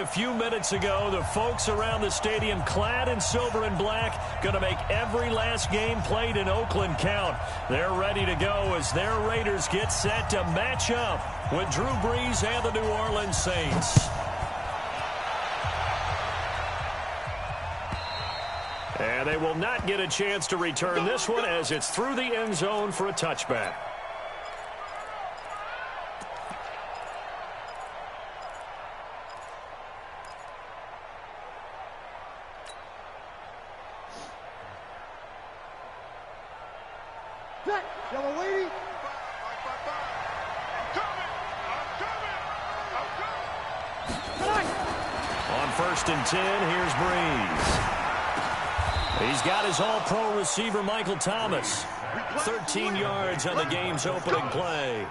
a few minutes ago, the folks around the stadium clad in silver and black going to make every last game played in Oakland count. They're ready to go as their Raiders get set to match up with Drew Brees and the New Orleans Saints. And they will not get a chance to return this one as it's through the end zone for a touchback. On 1st and 10, here's Brees. He's got his all-pro receiver, Michael Thomas. 13 yards on the game's opening play.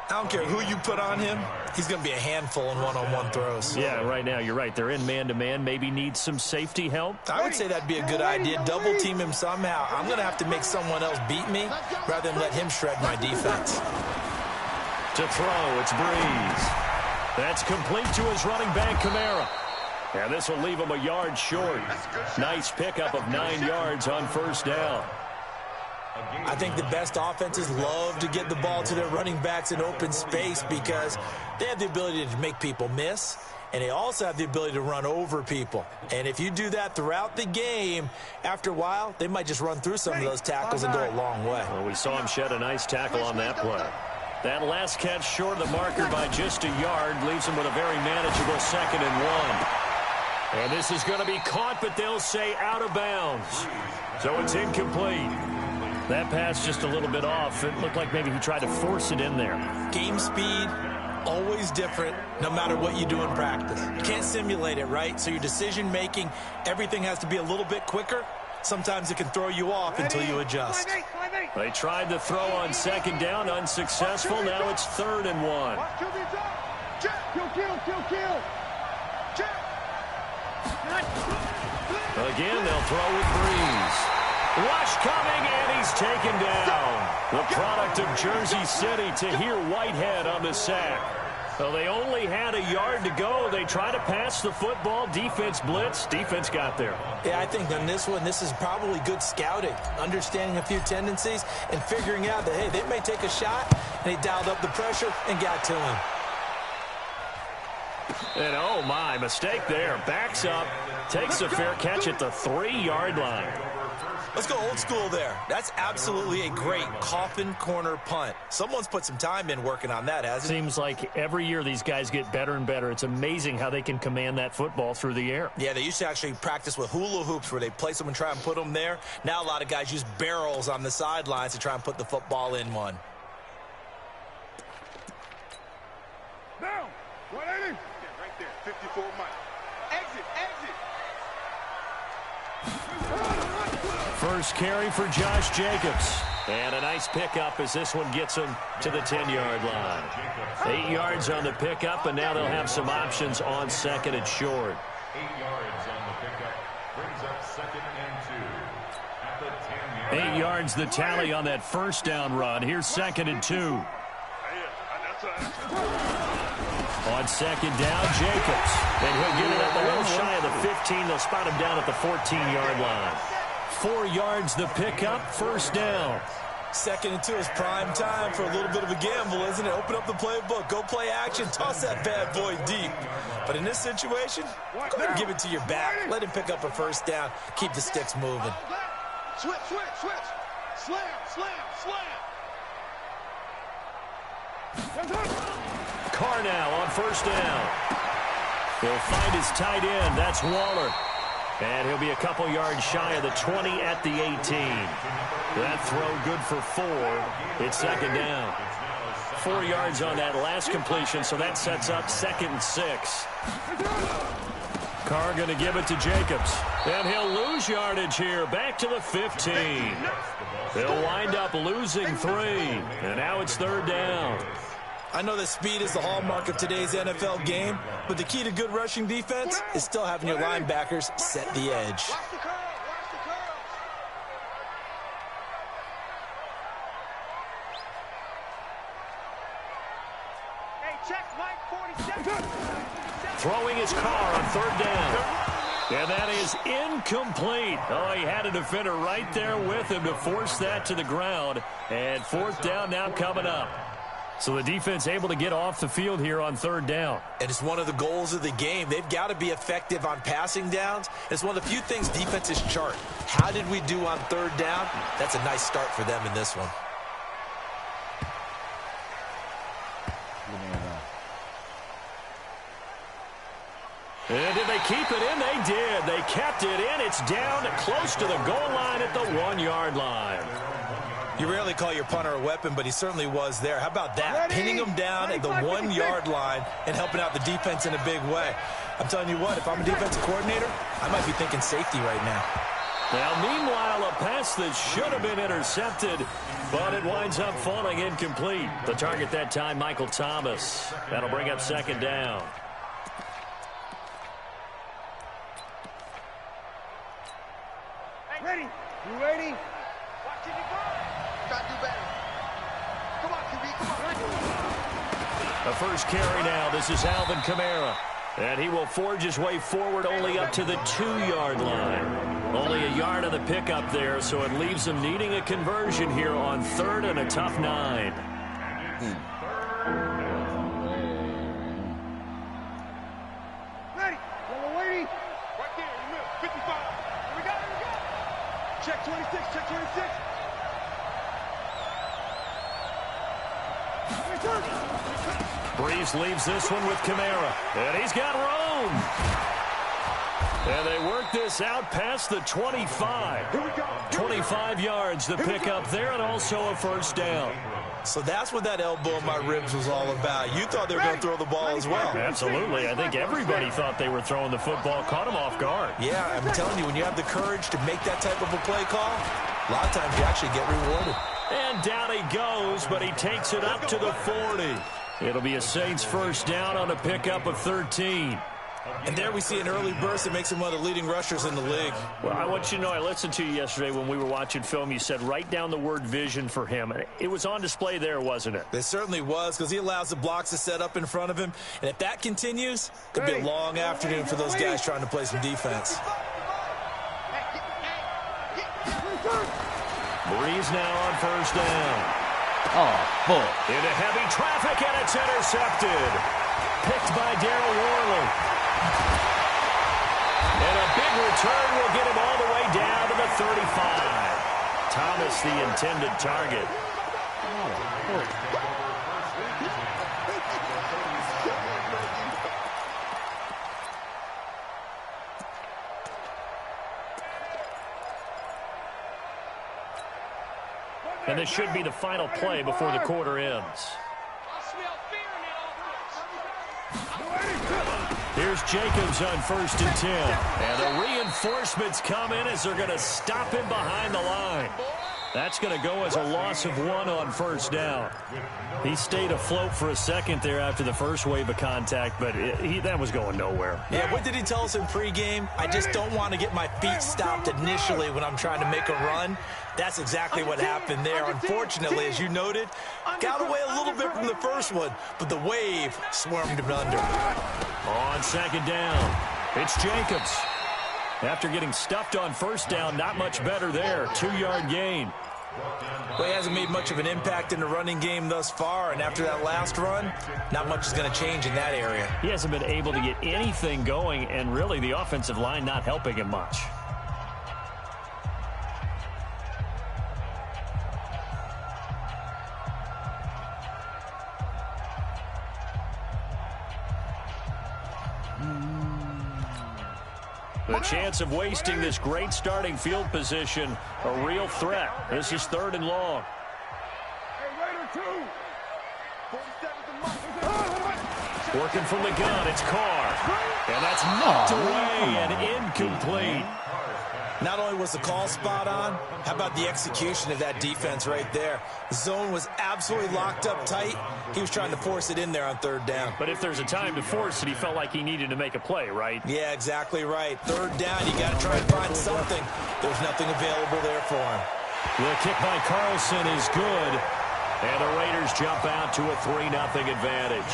I don't care who you put on him. He's going to be a handful in one-on-one throws. Yeah, right now, you're right. They're in man-to-man. Maybe need some safety help. I would say that'd be a good idea. Double-team him somehow. I'm going to have to make someone else beat me rather than let him shred my defense. To throw, it's Brees. That's complete to his running back, Kamara. And this will leave him a yard short. Nice pickup of 9 yards on 1st down. I think the best offenses love to get the ball to their running backs in open space because they have the ability to make people miss, and they also have the ability to run over people. And if you do that throughout the game, after a while, they might just run through some of those tackles and go a long way. Well, we saw him shed a nice tackle on that play. That last catch short of the marker by just a yard leaves him with a very manageable 2nd and 1. And this is going to be caught, but they'll say out of bounds. So it's incomplete. That pass just a little bit off. It looked like maybe he tried to force it in there. Game speed, always different, no matter what you do in practice. You can't simulate it, right? So your decision-making, everything has to be a little bit quicker. Sometimes it can throw you off until you adjust. They tried to throw on 2nd down, unsuccessful. Now it's 3rd and 1. Again, they'll throw with Brees. Rush coming, and he's taken down. The product of Jersey City, Tahir Whitehead on the sack. Well, they only had a yard to go. They try to pass the football. Defense blitz. Defense got there. Yeah, I think on this one, this is probably good scouting, understanding a few tendencies, and figuring out that, hey, they may take a shot, and they dialed up the pressure and got to him. And, oh, my, mistake there. Backs up, takes a fair catch at the 3-yard line. Let's go old school there. That's absolutely a great coffin corner punt. Someone's put some time in working on that, hasn't it? Seems like every year these guys get better and better. It's amazing how they can command that football through the air. Yeah, they used to actually practice with hula hoops where they place them and try and put them there. Now a lot of guys use barrels on the sidelines to try and put the football in one. Down. 180. Right there. 54 miles. Exit. First carry for Josh Jacobs. And a nice pickup as this one gets him to the 10-yard line. 8 yards on the pickup, and now they'll have some options on 2nd and short. 8 yards on the pickup brings up 2nd and 2 at the 10-yard 8 yards the tally on that 1st down run. Here's 2nd and 2. On 2nd down, Jacobs. And he'll get it up a little shy of the 15. They'll spot him down at the 14-yard line. 4 yards the pickup, 1st down. 2nd and 2 is prime time for a little bit of a gamble, isn't it? Open up the playbook, go play action, toss that bad boy deep. But in this situation, go ahead and give it to your back. Let him pick up a 1st down. Keep the sticks moving. Switch. Slam. Carr now on 1st down. He'll find his tight end. That's Waller. And he'll be a couple yards shy of the 20 at the 18. That throw good for 4. It's 2nd down. 4 yards on that last completion, so that sets up 2nd and 6. Carr going to give it to Jacobs. And he'll lose yardage here. Back to the 15. They'll wind up losing 3. And now it's 3rd down. I know that speed is the hallmark of today's NFL game, but the key to good rushing defense is still having your linebackers set the edge. Hey, check, Mike, 47. throwing his car on third down. And that is incomplete. Oh, he had a defender right there with him to force that to the ground. And fourth down now coming up. So the defense able to get off the field here on third down. And it's one of the goals of the game. They've got to be effective on passing downs. It's one of the few things defenses chart. How did we do on third down? That's a nice start for them in this one. And did they keep it in? They did. They kept it in. It's down close to the goal line at the 1-yard line. You rarely call your punter a weapon, but he certainly was there. How about that? Pinning him down at the 1-yard line and helping out the defense in a big way. I'm telling you what, if I'm a defensive coordinator, I might be thinking safety right now. Now, meanwhile, a pass that should have been intercepted, but it winds up falling incomplete. The target that time, Michael Thomas. That'll bring up second down. Ready? You ready? Watch it go. Gotta do better. Come on, QB, come on. The first carry now. This is Alvin Kamara. And he will forge his way forward only up to the 2-yard line. Only a yard of the pickup there, so it leaves him needing a conversion here on third and a tough 9. Ready? Yellow waiting. Right there in the middle. 55. Here we go. Check 26. Check 26. Breeze leaves this one with Kamara. And he's got room. And they work this out past the 25. 25 yards the pickup there, and also a first down. So that's what that elbow in my ribs was all about. You thought they were going to throw the ball as well. Absolutely. I think everybody thought they were throwing the football. Caught him off guard. Yeah, I'm telling you, when you have the courage to make that type of a play call, a lot of times you actually get rewarded. And down he goes, but he takes it up to the 40. It'll be a Saints first down on a pickup of 13. And there we see an early burst that makes him one of the leading rushers in the league. Well, I want you to know, I listened to you yesterday when we were watching film. You said write down the word vision for him. It was on display there, wasn't it? It certainly was, because he allows the blocks to set up in front of him. And if that continues, it could be a long afternoon for those guys trying to play some defense. Breeze now on first down. Oh, bull. Into heavy traffic, and it's intercepted. Picked by Darryl Worley. And a big return will get him all the way down to the 35. Thomas, the intended target. And this should be the final play before the quarter ends. Here's Jacobs on first and 10. And the reinforcements come in as they're going to stop him behind the line. That's going to go as a loss of 1 on first down. He stayed afloat for a second there after the first wave of contact, but that was going nowhere. Yeah, what did he tell us in pregame? I just don't want to get my feet stopped initially when I'm trying to make a run. That's exactly what happened there. Unfortunately, as you noted, got away a little bit from the first one, but the wave swarmed him under. On second down, it's Jacobs. After getting stuffed on first down, not much better there. 2-yard gain. Well, he hasn't made much of an impact in the running game thus far, and after that last run, not much is going to change in that area. He hasn't been able to get anything going, and really the offensive line not helping him much. The chance of wasting this great starting field position, a real threat. This is third and long. Working from the gun, it's Carr. And that's knocked away and incomplete. Not only was the call spot on, how about the execution of that defense right there? The zone was absolutely locked up tight. He was trying to force it in there on third down. But if there's a time to force it, he felt like he needed to make a play, right? Yeah, exactly right. Third down, you got to try and find something. There's nothing available there for him. The kick by Carlson is good. And the Raiders jump out to a 3-0 advantage.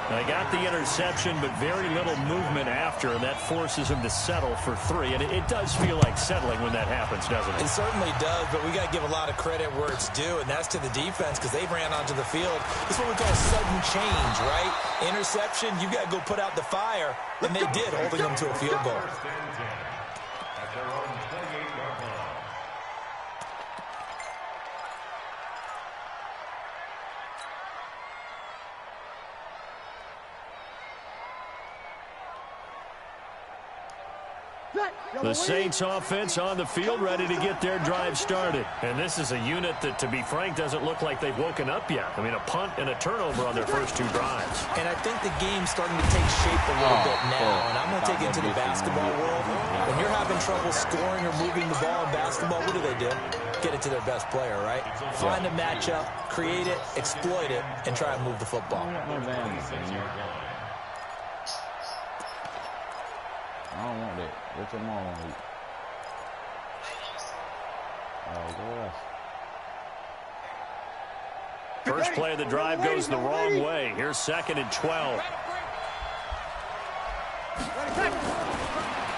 They got the interception, but very little movement after, and that forces him to settle for 3. And it does feel like settling when that happens, doesn't it? It certainly does, but we got to give a lot of credit where it's due, and that's to the defense because they ran onto the field. This is what we call sudden change, right? Interception, you got to go put out the fire, and they did, holding them to a field goal. At their own 28-yard line. The Saints offense on the field, ready to get their drive started. And this is a unit that, to be frank, doesn't look like they've woken up yet. I mean, a punt and a turnover on their first 2 drives. And I think the game's starting to take shape a little bit now. And I'm going to take it into the basketball world. When you're having trouble scoring or moving the ball in basketball, what do? Get it to their best player, right? Find a matchup, create it, exploit it, and try and move the football. I don't want that. What's your mom want to eat? Oh, gosh. First play of the drive goes the wrong way. Here's 2nd and 12.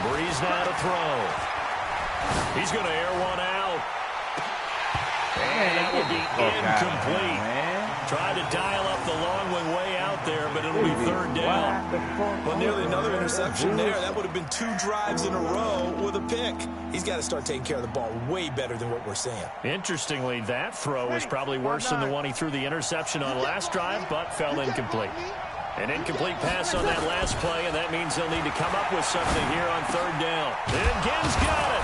Breeze now to throw. He's going to air one out. And that will be incomplete. Tried to dial up the long one way out there, but it'll be 3rd down. Well, nearly another interception there. That would have been 2 drives in a row with a pick. He's got to start taking care of the ball way better than what we're seeing. Interestingly, that throw was probably worse than the one he threw the interception on last drive, but fell incomplete. An incomplete pass on that last play, and that means they'll need to come up with something here on 3rd down. And Gibbs got it.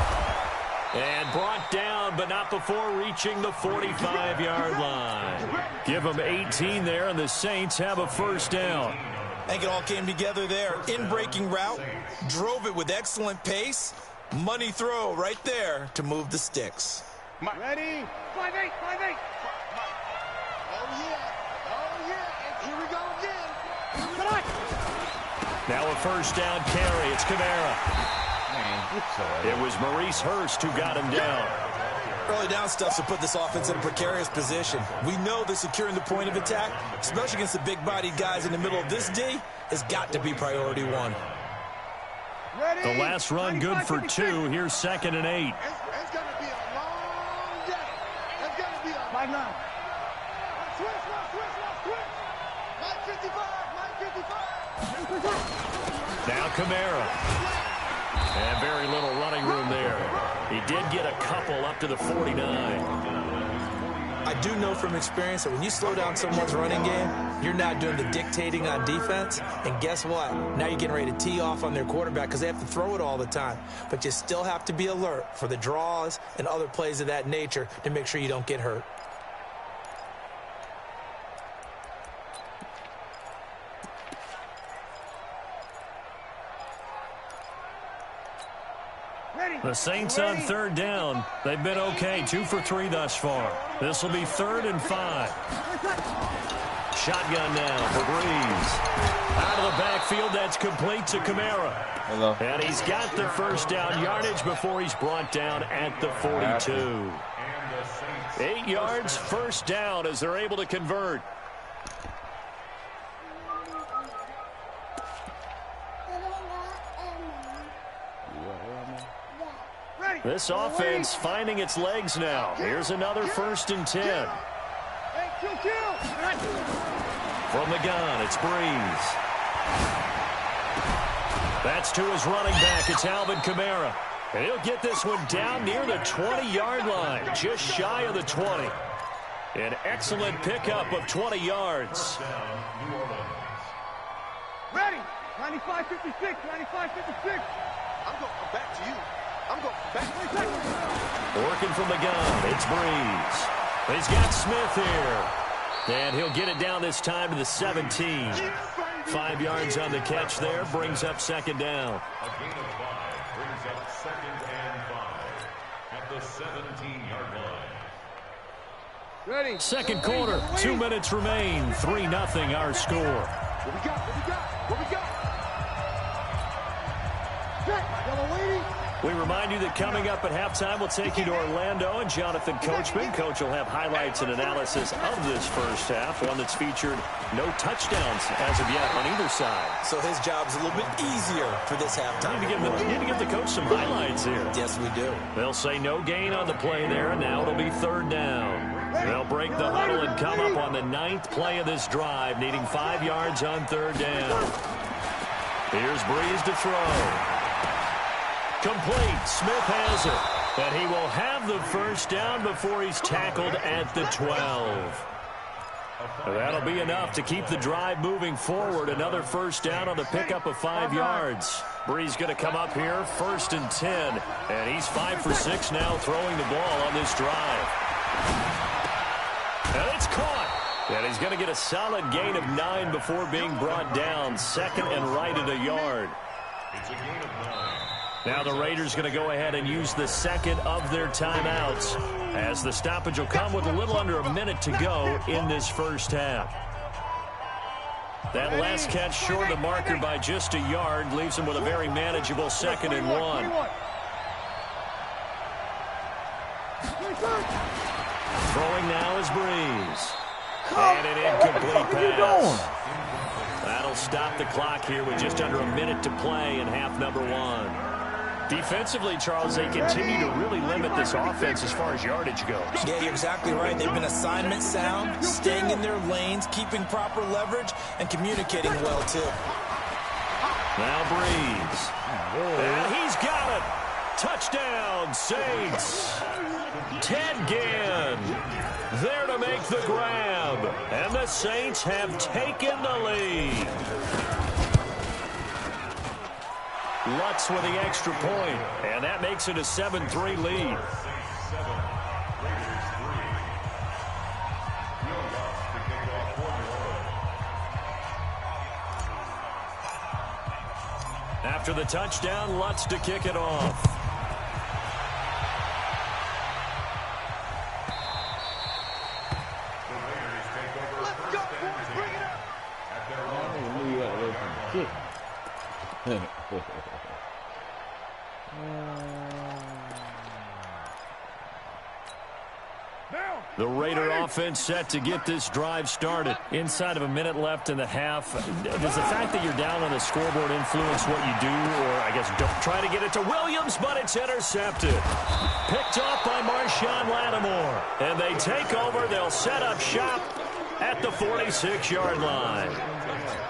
And brought down, but not before reaching the 45-yard line. Give them 18 there, and the Saints have a 1st down. I think it all came together there. In-breaking route, drove it with excellent pace. Money throw right there to move the sticks. Ready? 5-8, 5-8. Oh, yeah. And here we go again. Now a 1st down carry. It's Kamara. It was Maurice Hurst who got him down. Early down stuff to put this offense in a precarious position. We know that securing the point of attack, especially against the big-bodied guys in the middle of this D, has got to be priority 1. The last run good for 2. Here's 2nd and 8. It's going to be a long day. It's going to be a 5-9. Switch. 955. Now Kamara. And very little running room there. He did get a couple up to the 49. I do know from experience that when you slow down someone's running game, you're not doing the dictating on defense. And guess what? Now you're getting ready to tee off on their quarterback because they have to throw it all the time. But you still have to be alert for the draws and other plays of that nature to make sure you don't get hurt. The Saints on 3rd down. They've been okay. 2 for 3 thus far. This will be 3rd and 5. Shotgun now for Breeze. Out of the backfield, that's complete to Kamara. Hello. And he's got the 1st down yardage before he's brought down at the 42. 8 yards, 1st down as they're able to convert. This offense finding its legs now. Here's another 1st and 10. From the gun, it's Breeze. That's to his running back. It's Alvin Kamara. And he'll get this one down near the 20-yard line, just shy of the 20. An excellent pickup of 20 yards. Ready? 95-56, 95-56. I'm going back to you. I'm going back. Working from the gun, it's Breeze. He's got Smith here. And he'll get it down this time to the 17. 5 yards on the catch there, brings up 2nd down. A gain of 5 brings up 2nd and 5 at the 17-yard line. Ready? 2nd quarter, 2 minutes remain. 3-0 our score. What we got? What we got? What we got? Set. Yellow lady. We remind you that coming up at halftime, we'll take you to Orlando and Jonathan Coachman. Coach will have highlights and analysis of this first half, one that's featured no touchdowns as of yet on either side. So his job's a little bit easier for this halftime. We need to give the coach some highlights here. Yes, we do. They'll say no gain on the play there, and now it'll be third down. They'll break the huddle and come up on the 9th play of this drive, needing 5 yards on third down. Here's Breeze to throw. Complete. Smith has it. And he will have the first down before he's tackled at the 12. That'll be enough to keep the drive moving forward. Another first down on the pickup of 5 yards. Breeze going to come up here, 1st and 10. And he's 5 for 6 now throwing the ball on this drive. And it's caught. And he's going to get a solid gain of 9 before being brought down. 2nd and right at a yard. It's a gain of 9. Now the Raiders going to go ahead and use the second of their timeouts, as the stoppage will come with a little under a minute to go in this first half. That last catch short of the marker by just a yard leaves him with a very manageable 2nd and 1. Throwing now is Breeze. And an incomplete pass. That'll stop the clock here with just under a minute to play in half number 1. Defensively, Charles, they continue to really limit this offense as far as yardage goes. Yeah, you're exactly right. They've been assignment sound, staying in their lanes, keeping proper leverage, and communicating well, too. Now Breeze. And he's got it. Touchdown, Saints. Ted Ginn there to make the grab. And the Saints have taken the lead. Lutz with the extra point, and that makes it a 7-3 lead. After the touchdown, Lutz to kick it off. The Raider offense set to get this drive started. Inside of a minute left in the half, does the fact that you're down on the scoreboard influence what you do, or I guess don't try to get it to Williams, but it's intercepted. Picked off by Marshawn Lattimore. And they take over. They'll set up shop at the 46-yard line.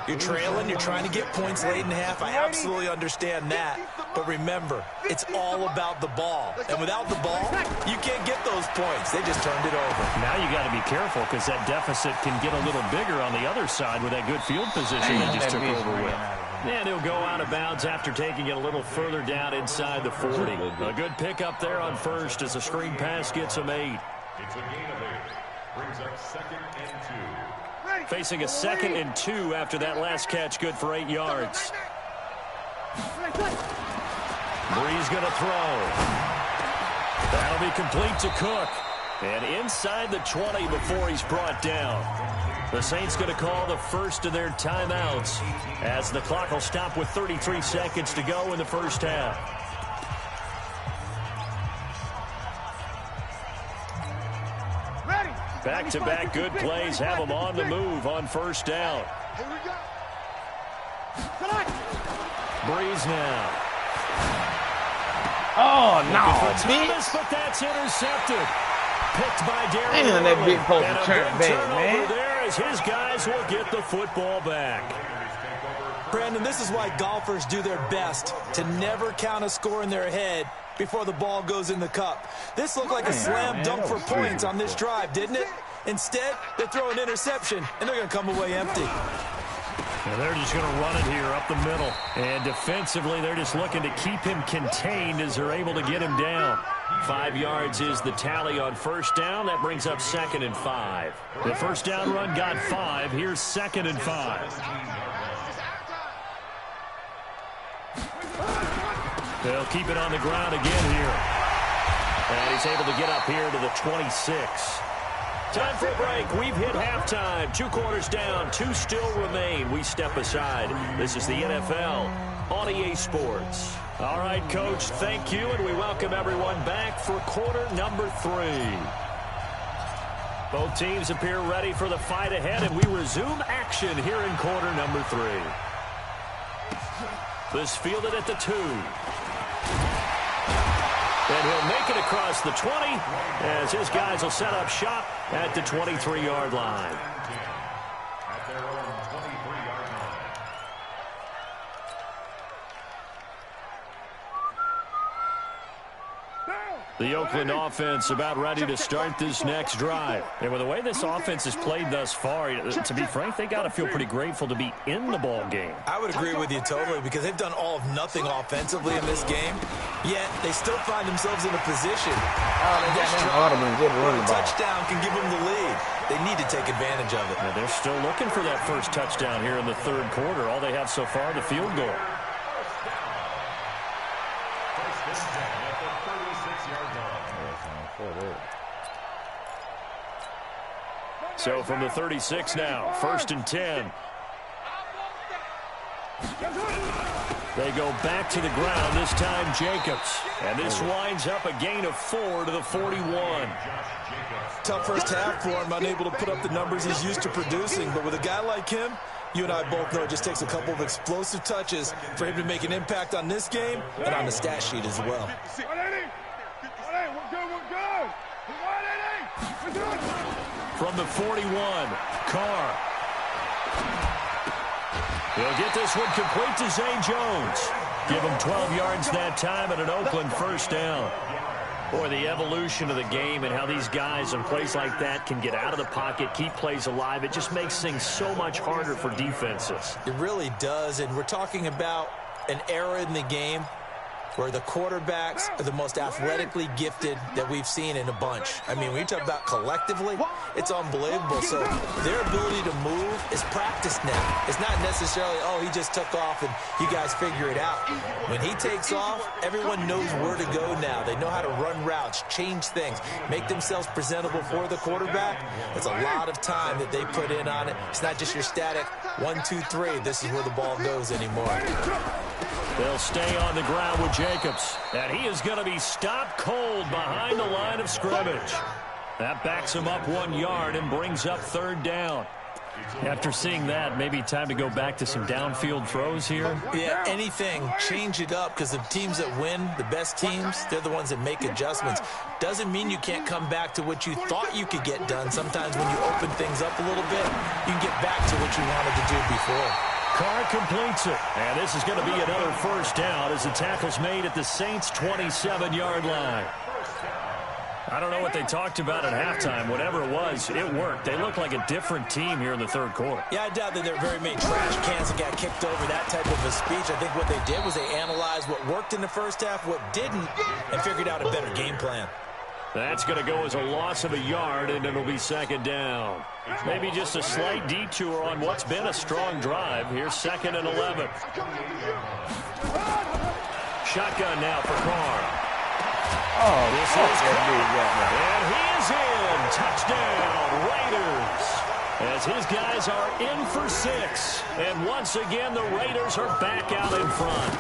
You're trailing, you're trying to get points late in half. I absolutely understand that. But remember, it's all about the ball. And without the ball, you can't get those points. They just turned it over. Now you got to be careful because that deficit can get a little bigger on the other side with that good field position they just took over with. And he'll go out of bounds after taking it a little further down inside the 40. A good pickup there on first as a screen pass gets him 8. It's a gain of 8. Brings up 2nd and 2. Facing a 2nd and 2 after that last catch, good for 8 yards. Breeze going to throw. That'll be complete to Cook. And inside the 20 before he's brought down. The Saints going to call the first of their timeouts as the clock will stop with 33 seconds to go in the first half. Back-to-back good plays have them on the move on first down. Here we go. Breeze now. Oh, no, Thomas, but that's intercepted. Picked by Darren. Damn, that big post and a turn big back, turnover man. there as his guys will get the football back. Brandon, this is why golfers do their best to never count a score in their head before the ball goes in the cup. This looked like a slam dunk for points on this drive, didn't it? Instead, they throw an interception, and they're going to come away empty. And they're just going to run it here up the middle. And defensively, they're just looking to keep him contained as they're able to get him down. 5 yards is the tally on first down. That brings up 2nd and 5. The first down run got 5. Here's 2nd and 5. They'll keep it on the ground again here. And he's able to get up here to the 26. Time for a break. We've hit halftime. 2 quarters down. 2 still remain. We step aside. This is the NFL on EA Sports. All right, Coach, thank you, and we welcome everyone back for quarter number 3. Both teams appear ready for the fight ahead, and we resume action here in quarter number 3. This fielded at the 2. And he'll make it across the 20 as his guys will set up shop at the 23-yard line. At their own 23-yard line. The Oakland offense about ready to start this next drive. And with the way this offense has played thus far, to be frank, they got to feel pretty grateful to be in the ball game. I would agree with you totally because they've done all of nothing offensively in this game, yet they still find themselves in a position. A touchdown can give them the lead. They need to take advantage of it. Now they're still looking for that first touchdown here in the third quarter. All they have so far, the field goal. So from the 36 now, 1st and 10. They go back to the ground, this time Jacobs. And this winds up a gain of 4 to the 41. Tough first half for him, unable to put up the numbers he's used to producing. But with a guy like him, you and I both know it just takes a couple of explosive touches for him to make an impact on this game and on the stat sheet as well. From the 41, Carr. He'll get this one complete to Zay Jones. Give him 12 yards that time and an Oakland first down. Boy, the evolution of the game and how these guys in plays like that can get out of the pocket, keep plays alive, it just makes things so much harder for defenses. It really does, and we're talking about an era in the game where the quarterbacks are the most athletically gifted that we've seen in a bunch. I mean, when you talk about collectively, it's unbelievable. So their ability to move is practiced now. It's not necessarily, oh, he just took off and you guys figure it out. When he takes off, everyone knows where to go now. They know how to run routes, change things, make themselves presentable for the quarterback. It's a lot of time that they put in on it. It's not just your static 1, 2, 3. This is where the ball goes anymore. They'll stay on the ground with Jacobs. And he is going to be stopped cold behind the line of scrimmage. That backs him up 1 yard and brings up third down. After seeing that, maybe time to go back to some downfield throws here. Yeah, anything. Change it up because the teams that win, the best teams, they're the ones that make adjustments. Doesn't mean you can't come back to what you thought you could get done. Sometimes when you open things up a little bit, you can get back to what you wanted to do before. Carr completes it. And this is going to be another first down as the tackle's made at the Saints' 27-yard line. I don't know what they talked about at halftime. Whatever it was, it worked. They look like a different team here in the third quarter. Yeah, I doubt that there are very many trash cans that got kicked over, that type of a speech. I think what they did was they analyzed what worked in the first half, what didn't, and figured out a better game plan. That's going to go as a loss of a yard, and it'll be second down. Maybe just a slight detour on what's been a strong drive. Here's 2nd and 11. Shotgun now for Carr. Oh, this is Carr. And he is in. Touchdown, Raiders. As his guys are in for 6. And once again, the Raiders are back out in front.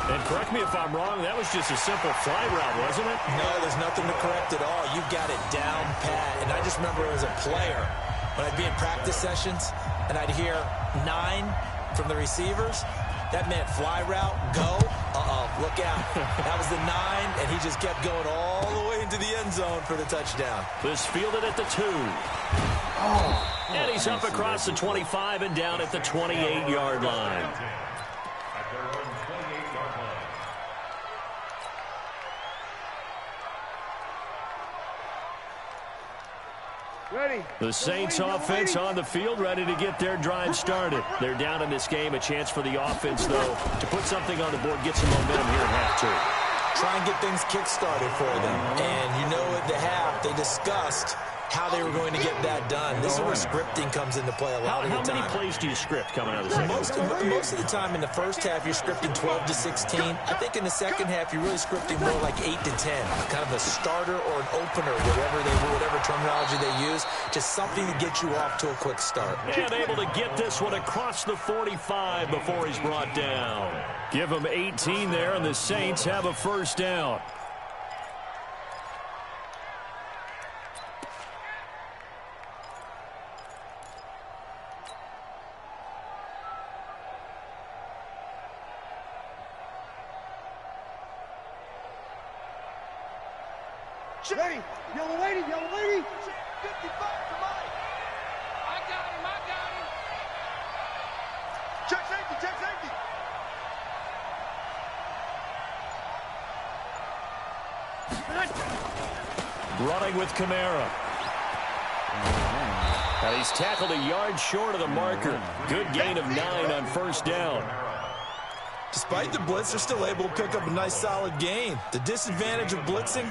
And correct me if I'm wrong, that was just a simple fly route, wasn't it? No, there's nothing to correct at all. You've got it down pat. And I just remember as a player, when I'd be in practice sessions and I'd hear 9 from the receivers, that meant fly route, go, look out. That was the 9, and he just kept going all the way into the end zone for the touchdown. This fielded at the 2. And he's up across the 25 and down at the 28-yard line. The Saints offense on the field, ready to get their drive started. They're down in this game. A chance for the offense, though, to put something on the board, get some momentum here at half 2. Try and get things kick-started for them. And you know at the half, they discussed how they were going to get that done. This is where scripting comes into play a lot of the time. How many plays do you script coming out of the second? Most of the time in the first half, you're scripting 12 to 16. I think in the second half, you're really scripting more like 8 to 10. Kind of a starter or an opener, whatever terminology they use. Just something to get you off to a quick start. And able to get this one across the 45 before he's brought down. Give him 18 there, and the Saints have a first down. Ready, yellow lady, yellow lady. 55 to Mike. I got him. Check safety. Running with Kamara. And he's tackled a yard short of the marker. Good gain of 9 on first down. Despite the blitz, they're still able to pick up a nice solid gain. The disadvantage of blitzing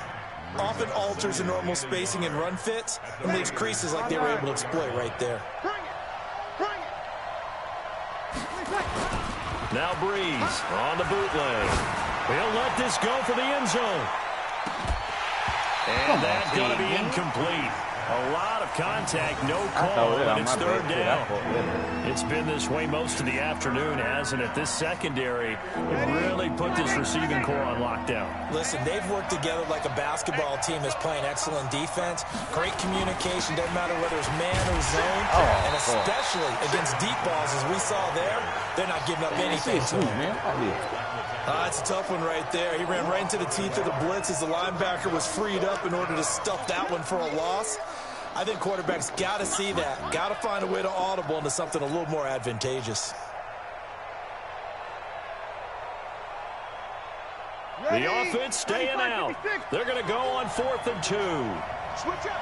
often alters the normal spacing and run fits and leaves creases like they were able to exploit right there. Now Breeze on the bootleg. He'll let this go for the end zone. And that's going to be incomplete. A lot of contact, no call, and it's third down. It's been this way most of the afternoon, hasn't it? This secondary really put this receiving core on lockdown. Listen, they've worked together like a basketball team that's playing excellent defense. Great communication, doesn't matter whether it's man or zone, and especially against deep balls, as we saw there, they're not giving up anything to them. It's a tough one right there. He ran right into the teeth of the blitz as the linebacker was freed up in order to stuff that one for a loss. I think quarterbacks got to see that. Got to find a way to audible into something a little more advantageous. The offense staying out. They're going to go on 4th and 2. Switch up.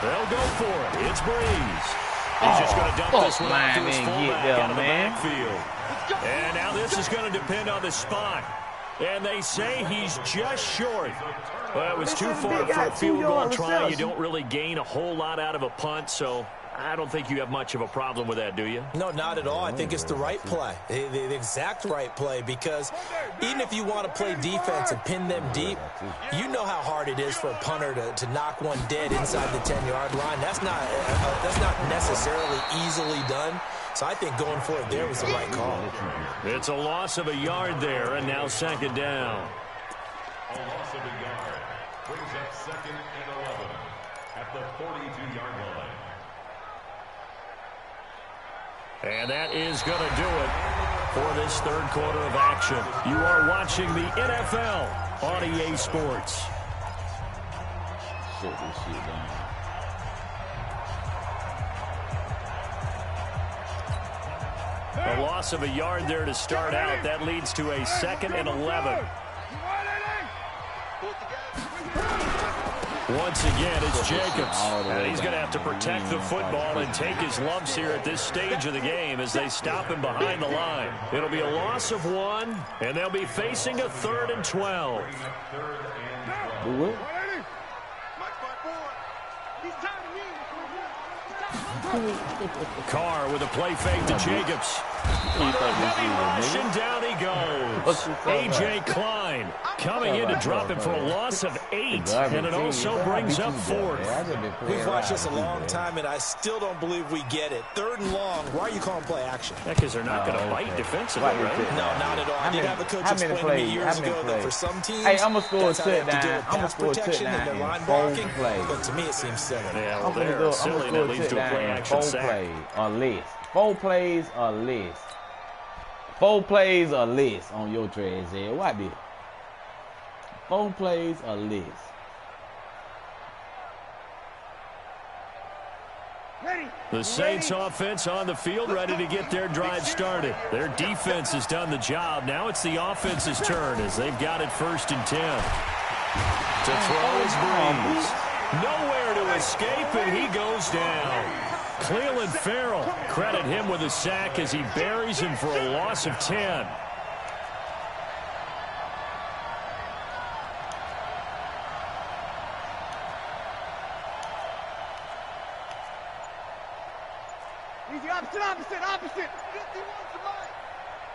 They'll go for it. It's Breeze. He's just going to dump this one off to his fullback out of the backfield. And now this is going to depend on the spot. And they say he's just short. Well, it was too far for a field goal try. You don't really gain a whole lot out of a punt, so I don't think you have much of a problem with that, do you? No, not at all. I think it's the right play, the exact right play, because even if you want to play defense and pin them deep, you know how hard it is for a punter to knock one dead inside the 10-yard line. That's not necessarily easily done. So I think going for it there was the right call. It's a loss of a yard there, and now second down. A loss of a yard brings up 2nd and 11 at the 42-yard line. And that is going to do it for this third quarter of action. You are watching the NFL on EA Sports. Shut this shit down. A loss of a yard there to start out. That leads to a 2nd and 11. Once again, it's Jacobs. And he's going to have to protect the football and take his lumps here at this stage of the game as they stop him behind the line. It'll be a loss of 1, and they'll be facing a 3rd and 12. Carr with a play fake to Jacobs. And down he goes. A.J. Klein coming in to drop him for a loss of 8, and it also brings up 4th. We've watched this a long time, and I still don't believe we get it. 3rd and long, why are you calling play action? Because they're not going to bite defensively, right? No, not at all. I did have a coach explain to me years ago that for some teams, hey, I'm going to score a that's how they have to deal touchdown. with I'm going to pass score a protection and their line blocking. But to me, it seems silly. Yeah, well, they're silly, and it leads to a play-action sack. 4 plays or less. 4 plays or less on your trash, Ed. What did? 4 plays or less. The Saints offense on the field, ready to get their drive started. Their defense has done the job. Now it's the offense's turn as they've got it 1st and 10. To throw is Breeze. Nowhere to escape, and he goes down. Cleveland Farrell, credit him with a sack as he buries him for a loss of 10. 50 tonight.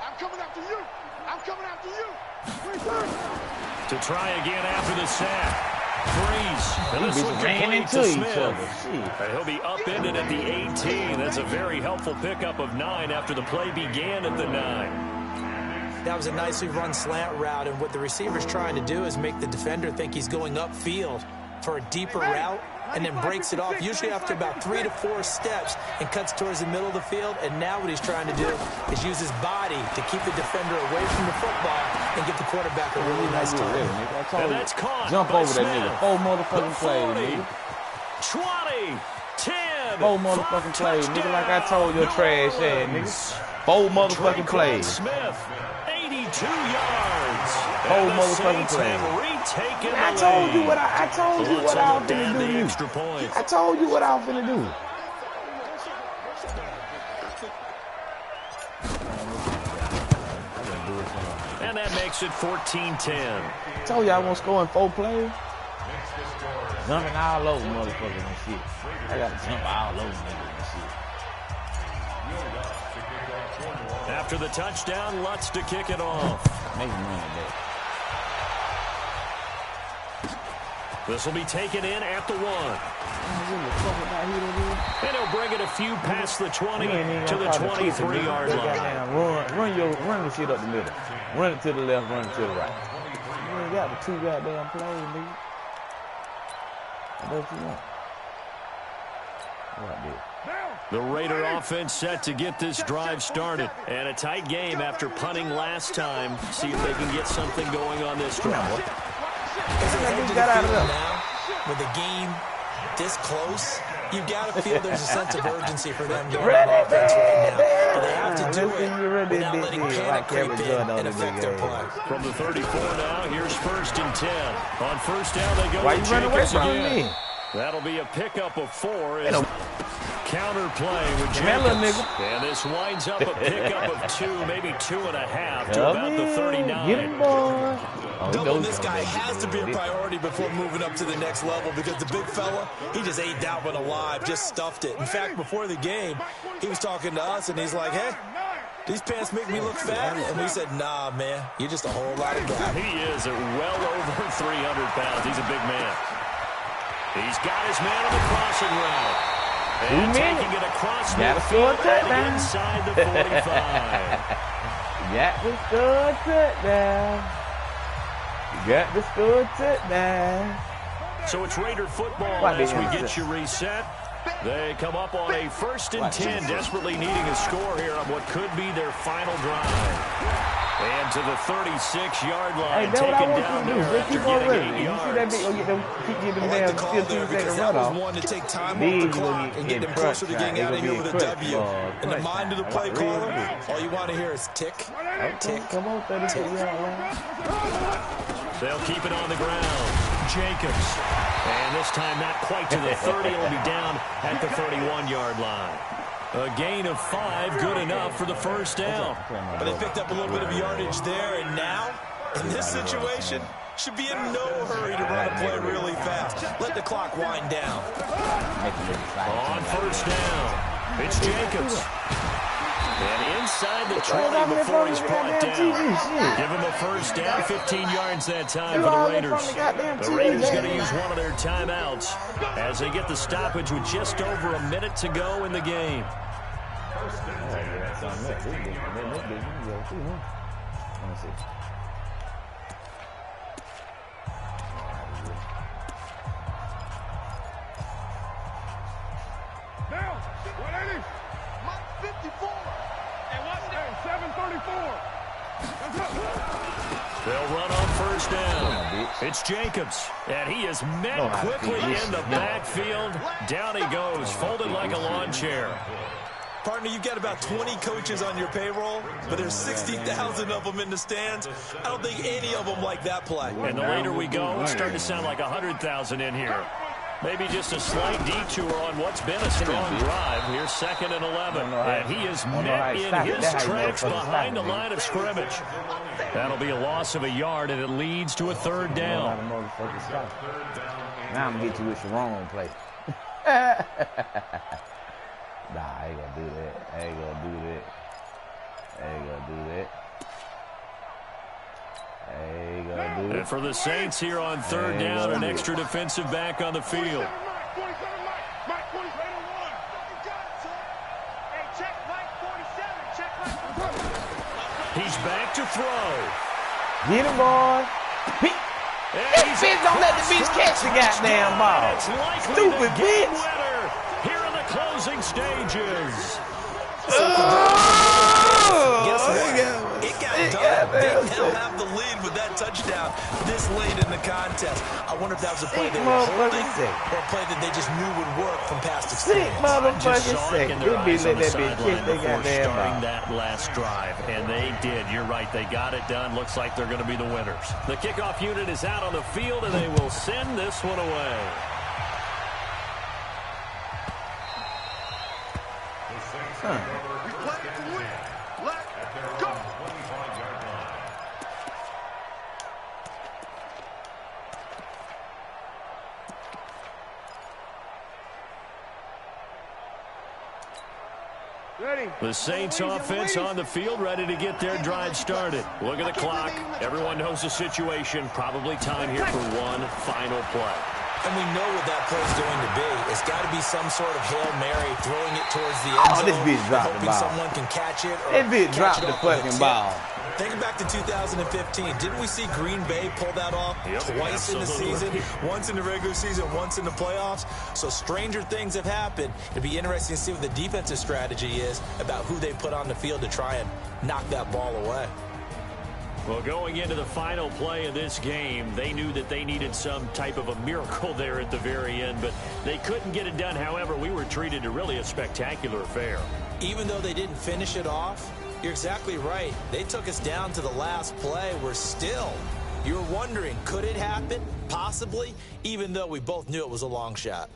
I'm coming after you. I'm coming after you. To try again after the sack. Freeze. And this one ran into each other. And he'll be upended at the 18. That's a very helpful pickup of 9 after the play began at the 9. That was a nicely run slant route, and what the receiver's trying to do is make the defender think he's going upfield for a deeper route, and then breaks it off, usually after about 3 to 4 steps, and cuts towards the middle of the field. And now what he's trying to do is use his body to keep the defender away from the football and give the quarterback a really nice target. And that's caught. Jump over that nigga. 4 motherfucking plays, nigga. 20, 10. 4 motherfucking plays, nigga. Like I told your trash ass, nigga. 4 motherfucking plays. Smith, 82 yards. 4 motherfucking plays. I told you what I told you what I was finna do. I told you what I was finna do. And that makes it 14-10. I told you I won't score in 4 plays. Jumping all over motherfuckers and shit. I gotta jump all over niggas and shit. After the touchdown, Lutz to kick it off. Make money back. This will be taken in at the 1. And he'll bring it a few past the 20 to the 23-yard line. Run the shit up the middle. Run it to the left, run it to the right. You ain't got the 2 goddamn plays, nigga. What else you want? Right there. The Raider offense set to get this drive started. And a tight game after punting last time. See if they can get something going on this drive. As they head to the field now, with the game this close, you've got to feel there's a sense of urgency for them going on offense right now. But they have to do it without letting panic creep in and affect their play. From the 34 now, here's 1st and 10. On first down, they go Why with you running away Jacobs from again. me? That'll be a pickup of 4. Counter play with Jacobs. And this winds up a pickup of 2, maybe 2.5 to about the 39. Get him, boy. Doubling this guy has to be a priority before moving up to the next level, because the big fella, he just ate that one alive, just stuffed it. In fact, before the game, he was talking to us, and he's like, hey, these pants make me look fat. And we said, nah, man, you're just a whole lot of guy. He is at well over 300 pounds. He's a big man. He's got his man on the crossing route. And taking it across midfield and inside the 45. Got the score touchdown. Got the score touchdown. So it's Raider football as we get you reset. They come up on a 1st and 10, desperately needing a score here on what could be their final drive. And to the 36-yard line, taken down there after getting 8 yards. Keep getting them damn 15 second run off. One to take time off the clock and get them closer to getting out of here with a W. In the mind of the play caller, all you want to hear is tick, tick, Come on, 36 yard line. They'll keep it on the ground. Jacobs. And this time not quite to the 30. It'll be down at the 31-yard line. A gain of 5, good enough for the first down. But they picked up a little bit of yardage there, and now, in this situation, should be in no hurry to run a play really fast. Let the clock wind down. On first down, it's Jacobs. And inside the 20 before he's brought down. Give him a first down, 15 yards that time for the Raiders. The Raiders going to use one of their timeouts as they get the stoppage with just over a minute to go in the game. Now, 180. 54. And what's that? 734. They'll run on first down. It's Jacobs, and he is met quickly in the backfield. Down he goes, folded like a lawn chair. Partner, you've got about 20 coaches on your payroll, but there's 60,000 of them in the stands. I don't think any of them like that play. And the later we go, it's starting to sound like 100,000 in here. Maybe just a slight detour on what's been a strong drive. Here's 2nd and 11. And he is met in his tracks behind the line of scrimmage. That'll be a loss of a yard, and it leads to a 3rd down. Now I'm going to get you with your wrong play. Nah, I ain't gonna do that. I ain't gonna do that. I ain't gonna do that. I ain't gonna do it. And for the Saints here on third down, an extra defensive back on the field. He's back to throw. Get him, boy. This bitch don't let the bitch catch the goddamn ball. Stupid bitch. Here in the closing stages. Guess what? It got done. They now have the lead with that touchdown this late in the contest. I wonder if that was a play they were holding or a play that they just knew would work from past experience. Motherfucking sick. They be let that bitch catch the goddamn ball. Starting that last drive, and they did. You're right. They got it done. Looks like they're going to be the winners. The kickoff unit is out on the field, and they will send this one away. The Saints offense on the field, ready to get their drive started. Look at the clock. Everyone knows the situation. Probably time here for one final play. And we know what that play is going to be. It's got to be some sort of Hail Mary, throwing it towards the end zone. This bitch dropped the ball. Someone can catch it. This bitch dropped the fucking ball. Think back to 2015. Didn't we see Green Bay pull that off twice in the season? Once in the regular season, once in the playoffs. So stranger things have happened. It'd be interesting to see what the defensive strategy is about who they put on the field to try and knock that ball away. Well, going into the final play of this game, they knew that they needed some type of a miracle there at the very end, but they couldn't get it done. However, we were treated to really a spectacular affair. Even though they didn't finish it off, you're exactly right. They took us down to the last play. You're wondering, could it happen? Possibly, even though we both knew it was a long shot.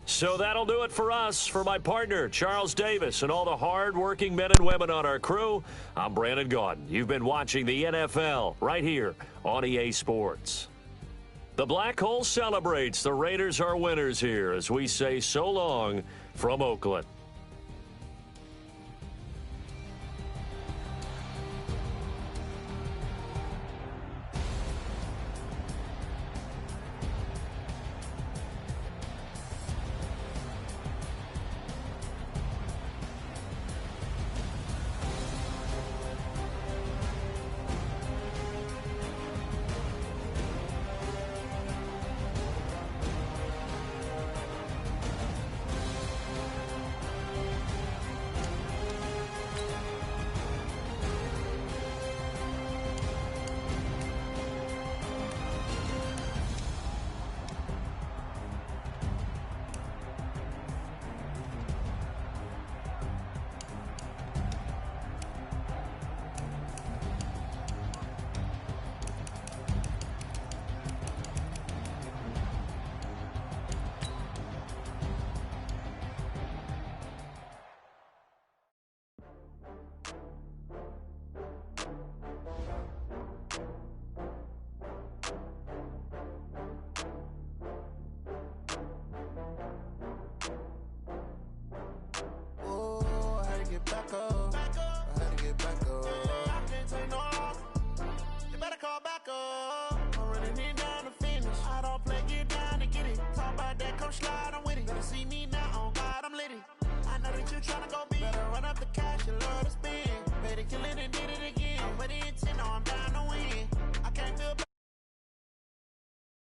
So that'll do it for us. For my partner, Charles Davis, and all the hard-working men and women on our crew, I'm Brandon Gaudin. You've been watching the NFL right here on EA Sports. The Black Hole celebrates. The Raiders are winners here as we say so long from Oakland. Slide, I'm with it. Better see me now, on God, I'm litty. I know that you tryna go big. Better run up the cash, you love to spend. Better kill it and did it again. I'm with the intent, no, I'm down.